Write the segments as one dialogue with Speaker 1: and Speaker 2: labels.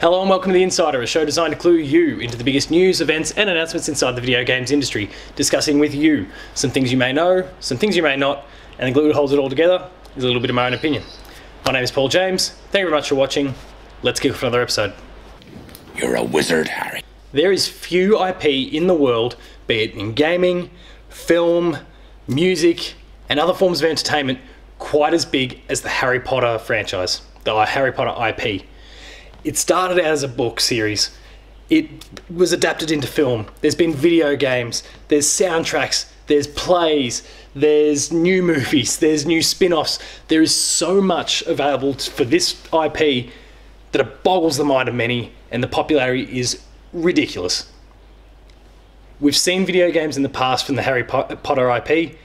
Speaker 1: Hello and welcome to The Insider, a show designed to clue you into the biggest news, events and announcements inside the video games industry, discussing with you some things you may know, some things you may not, and the glue that holds it all together is a little bit of my own opinion. My name is Paul James, thank you very much for watching, let's kick off another episode.
Speaker 2: You're a wizard, Harry.
Speaker 1: There is few IP in the world, be it in gaming, film, music, and other forms of entertainment, quite as big as the Harry Potter franchise, the Harry Potter IP. It started out as a book series. It was adapted into film. There's been video games, there's soundtracks, there's plays, there's new movies, there's new spin-offs. There is so much available for this IP that it boggles the mind of many, and the popularity is ridiculous. We've seen video games in the past from the Harry Potter IP.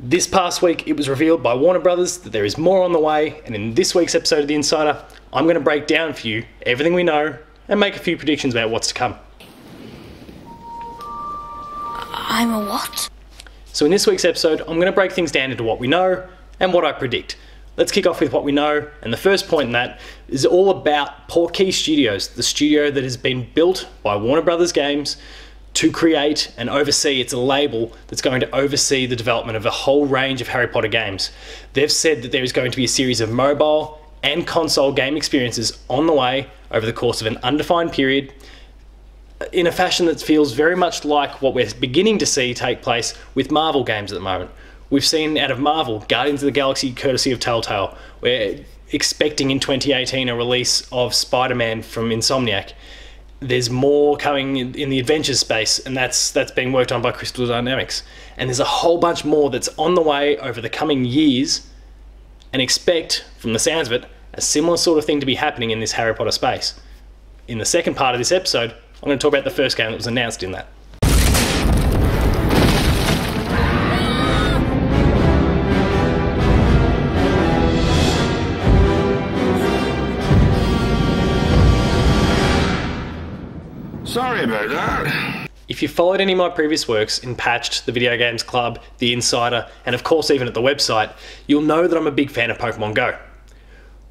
Speaker 1: This past week, it was revealed by Warner Brothers that there is more on the way, and in this week's episode of The Insider, I'm going to break down for you everything we know and make a few predictions about what's to come.
Speaker 3: I'm a what?
Speaker 1: So in this week's episode, I'm going to break things down into what we know and what I predict. Let's kick off with what we know, and the first point in that is all about Portkey Studios, the studio that has been built by Warner Brothers Games to create and oversee. It's a label that's going to oversee the development of a whole range of Harry Potter games. They've said that there is going to be a series of mobile and console game experiences on the way over the course of an undefined period, in a fashion that feels very much like what we're beginning to see take place with Marvel games at the moment. We've seen out of Marvel, Guardians of the Galaxy courtesy of Telltale. We're expecting in 2018 a release of Spider-Man from Insomniac. There's more coming in the adventure space, and that's being worked on by Crystal Dynamics. And there's a whole bunch more that's on the way over the coming years, and expect, from the sounds of it, a similar sort of thing to be happening in this Harry Potter space. In the second part of this episode, I'm going to talk about the first game that was announced in that.
Speaker 2: Sorry about that.
Speaker 1: If you followed any of my previous works in Patched, the Video Games Club, The Insider, and of course even at the website, you'll know that I'm a big fan of Pokemon Go.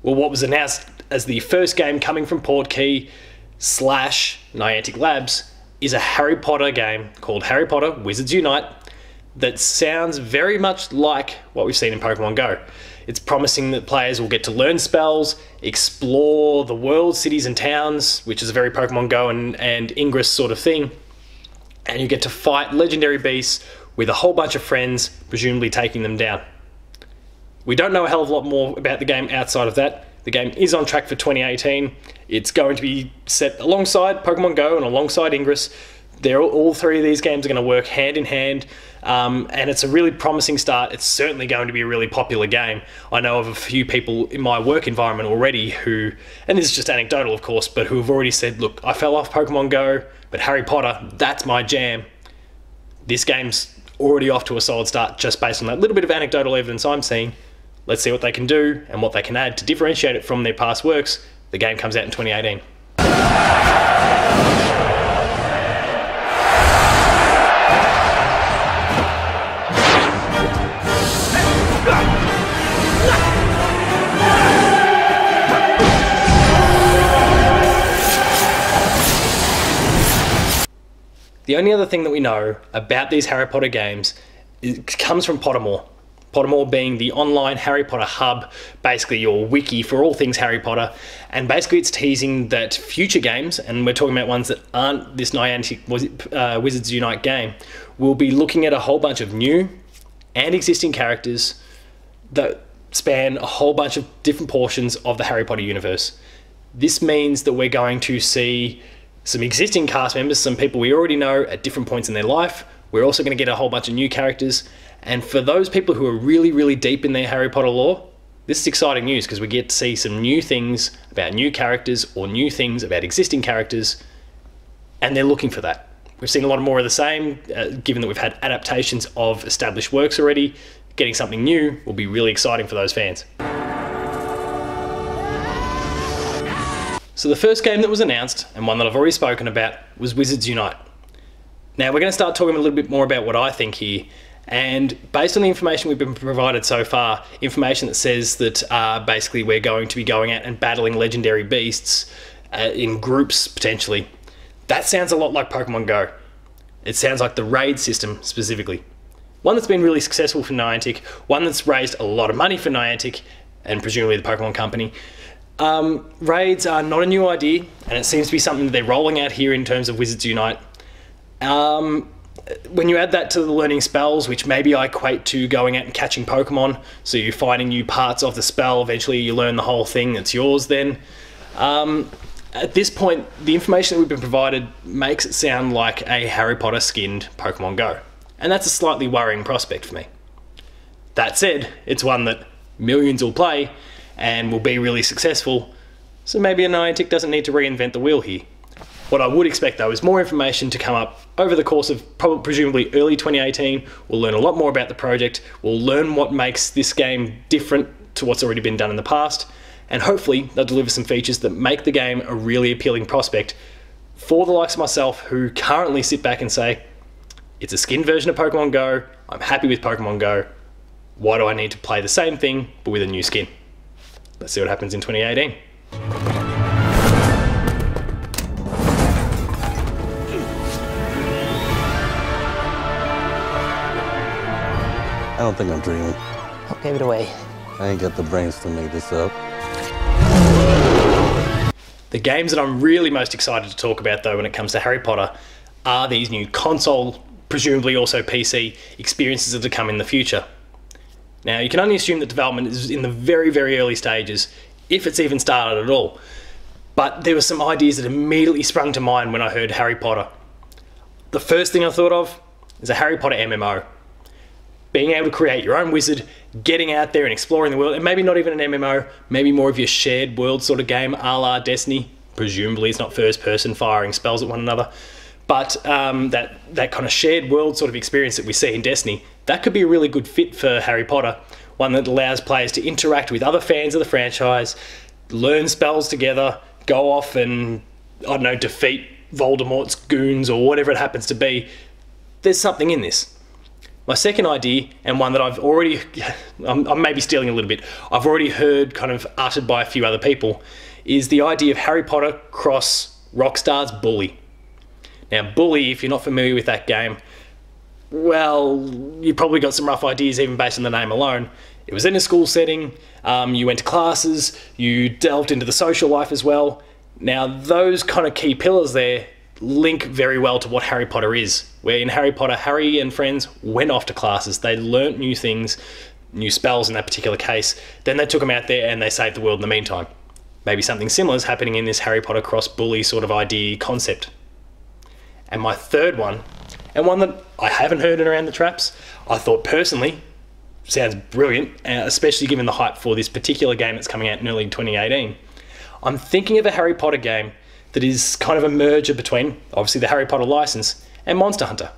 Speaker 1: Well, what was announced as the first game coming from Portkey / Niantic Labs is a Harry Potter game called Harry Potter Wizards Unite that sounds very much like what we've seen in Pokemon Go. It's promising that players will get to learn spells, explore the world, cities and towns, which is a very Pokemon Go and Ingress sort of thing, and you get to fight legendary beasts with a whole bunch of friends, presumably taking them down. We don't know a hell of a lot more about the game outside of that. The game is on track for 2018. It's going to be set alongside Pokemon Go and alongside Ingress. All three of these games are going to work hand in hand, and it's a really promising start. It's certainly going to be a really popular game. I know of a few people in my work environment already who, and this is just anecdotal of course, but who have already said, look, I fell off Pokemon Go, but Harry Potter, that's my jam. This game's already off to a solid start just based on that little bit of anecdotal evidence I'm seeing. Let's see what they can do and what they can add to differentiate it from their past works. The game comes out in 2018. The only other thing that we know about these Harry Potter games comes from Pottermore. Pottermore being the online Harry Potter hub, basically your wiki for all things Harry Potter, and basically it's teasing that future games, and we're talking about ones that aren't this Niantic Wizards Unite game, will be looking at a whole bunch of new and existing characters that span a whole bunch of different portions of the Harry Potter universe. This means that we're going to see some existing cast members, some people we already know at different points in their life. We're also going to get a whole bunch of new characters. And for those people who are really, really deep in their Harry Potter lore, this is exciting news because we get to see some new things about new characters or new things about existing characters, and they're looking for that. We've seen a lot more of the same, given that we've had adaptations of established works already. Getting something new will be really exciting for those fans. So the first game that was announced, and one that I've already spoken about, was Wizards Unite. Now we're going to start talking a little bit more about what I think here, And based on the information we've been provided so far, information that says that basically we're going to be going out and battling legendary beasts, in groups potentially. That sounds a lot like Pokemon Go. It sounds like the raid system specifically. One that's been really successful for Niantic, one that's raised a lot of money for Niantic, and presumably the Pokemon Company. Raids are not a new idea, and it seems to be something that they're rolling out here in terms of Wizards Unite. When you add that to the learning spells, which maybe I equate to going out and catching Pokemon, so you're finding new parts of the spell, eventually you learn the whole thing, it's yours then. At this point, the information that we've been provided makes it sound like a Harry Potter skinned Pokemon Go, and that's a slightly worrying prospect for me. That said, it's one that millions will play and will be really successful, so maybe a Niantic doesn't need to reinvent the wheel here. What I would expect though is more information to come up over the course of presumably early 2018. We'll learn a lot more about the project, we'll learn what makes this game different to what's already been done in the past, and hopefully they'll deliver some features that make the game a really appealing prospect for the likes of myself who currently sit back and say, it's a skinned version of Pokemon Go, I'm happy with Pokemon Go, why do I need to play the same thing but with a new skin? Let's see what happens in 2018.
Speaker 4: I don't think I'm dreaming.
Speaker 5: What gave it away?
Speaker 4: I ain't got the brains to make this up.
Speaker 1: The games that I'm really most excited to talk about though when it comes to Harry Potter are these new console, presumably also PC, experiences that are to come in the future. Now you can only assume that development is in the very, very early stages, if it's even started at all. But there were some ideas that immediately sprung to mind when I heard Harry Potter. The first thing I thought of is a Harry Potter MMO. Being able to create your own wizard, getting out there and exploring the world, and maybe not even an MMO, maybe more of your shared world sort of game, a la Destiny. Presumably it's not first person firing spells at one another, but that kind of shared world sort of experience that we see in Destiny, that could be a really good fit for Harry Potter. One that allows players to interact with other fans of the franchise, learn spells together, go off and, I don't know, defeat Voldemort's goons or whatever it happens to be. There's something in this. My second idea, and one that I've already, I'm maybe stealing a little bit, I've already heard kind of uttered by a few other people, is the idea of Harry Potter cross Rockstar's Bully. Now Bully, if you're not familiar with that game, well, you probably got some rough ideas even based on the name alone. It was in a school setting, you went to classes, you delved into the social life as well. Now those kind of key pillars there link very well to what Harry Potter is, where in Harry Potter, Harry and friends went off to classes, they learnt new things, new spells in that particular case, then they took them out there and they saved the world in the meantime. Maybe something similar is happening in this Harry Potter cross-bully sort of idea concept. And my third one, and one that I haven't heard in around the traps, I thought personally sounds brilliant, especially given the hype for this particular game that's coming out in early 2018. I'm thinking of a Harry Potter game that is kind of a merger between, obviously, the Harry Potter license and Monster Hunter.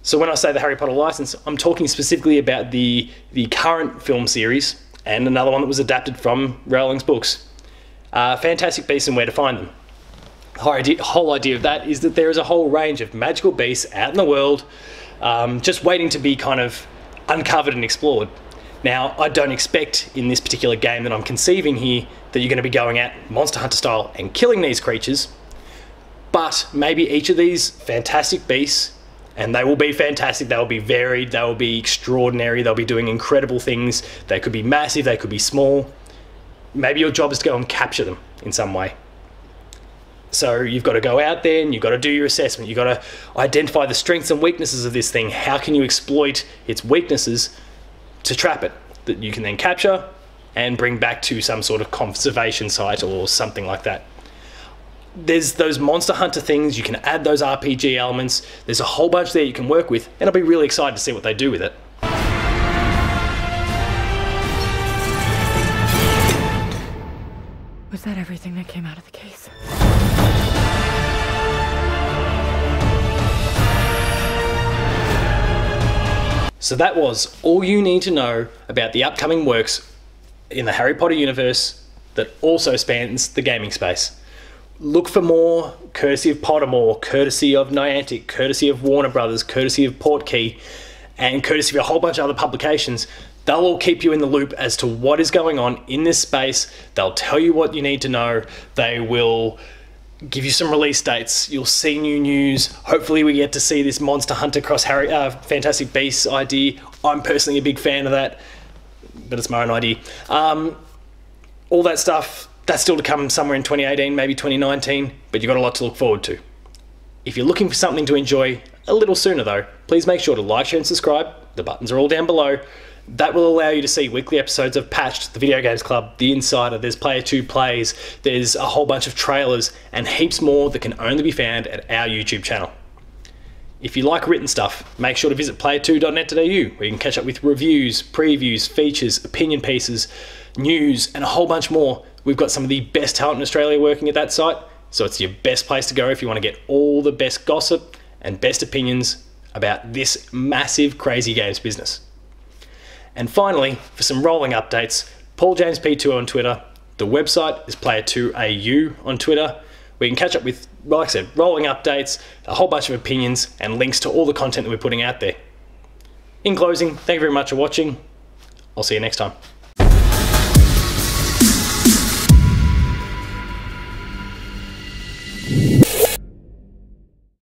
Speaker 1: So when I say the Harry Potter license, I'm talking specifically about the current film series and another one that was adapted from Rowling's books. Fantastic Beasts and Where to Find Them. The whole idea of that is that there is a whole range of magical beasts out in the world just waiting to be kind of uncovered and explored. Now, I don't expect in this particular game that I'm conceiving here that you're going to be going out Monster Hunter style and killing these creatures, but maybe each of these fantastic beasts, and they will be fantastic, they will be varied, they will be extraordinary, they'll be doing incredible things, they could be massive, they could be small. Maybe your job is to go and capture them in some way. So you've got to go out there and you've got to do your assessment, you've got to identify the strengths and weaknesses of this thing, how can you exploit its weaknesses to trap it, that you can then capture and bring back to some sort of conservation site or something like that. There's those Monster Hunter things, you can add those RPG elements, there's a whole bunch there you can work with, and I'll be really excited to see what they do with it.
Speaker 6: Was that everything that came out of the case?
Speaker 1: So that was all you need to know about the upcoming works in the Harry Potter universe that also spans the gaming space. Look for more, courtesy of Pottermore, courtesy of Niantic, courtesy of Warner Brothers, courtesy of Portkey, and courtesy of a whole bunch of other publications They'll all keep you in the loop as to what is going on in this space. They'll tell you what you need to know. They will give you some release dates. You'll see new news. Hopefully we get to see this Monster Hunter cross Fantastic Beasts idea. I'm personally a big fan of that, but it's my own idea. All that stuff, that's still to come somewhere in 2018, maybe 2019, but you've got a lot to look forward to. If you're looking for something to enjoy a little sooner though, please make sure to like, share and subscribe. The buttons are all down below. That will allow you to see weekly episodes of Patched, the Video Games Club, The Insider, there's Player 2 Plays, there's a whole bunch of trailers, and heaps more that can only be found at our YouTube channel. If you like written stuff, make sure to visit player2.net.au, where you can catch up with reviews, previews, features, opinion pieces, news, and a whole bunch more. We've got some of the best talent in Australia working at that site, so it's your best place to go if you want to get all the best gossip and best opinions about this massive, crazy games business. And finally, for some rolling updates, Paul James P2 on Twitter. The website is player2au on Twitter. We can catch up with, like I said, rolling updates, a whole bunch of opinions, and links to all the content that we're putting out there. In closing, thank you very much for watching. I'll see you next time.